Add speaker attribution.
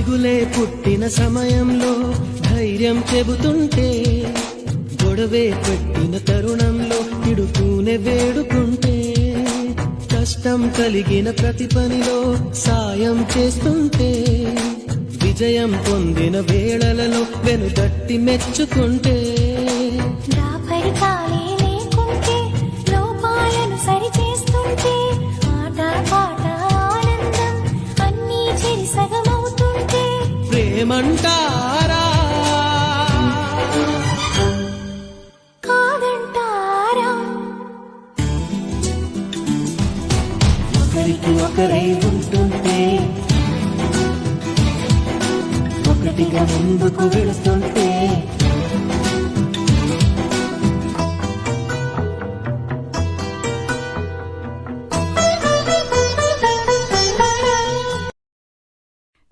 Speaker 1: దిగులే పుట్టిన సమయంలో ధైర్యం చెబుతుంటే, గొడవే పెట్టిన తరుణంలో ఇడుతూనే వేడుకుంటే, కష్టం కలిగిన ప్రతి పనిలో సాయం చేస్తుంటే, విజయం పొందిన వేళలలో వెనుదట్టి మెచ్చుకుంటే, ప్రేమంటారా
Speaker 2: కాదంటారా?
Speaker 1: ఒకరికి ఒకరై ఉంటుంటే, ఒకటిగా ముందుకు వెళుతుంటే,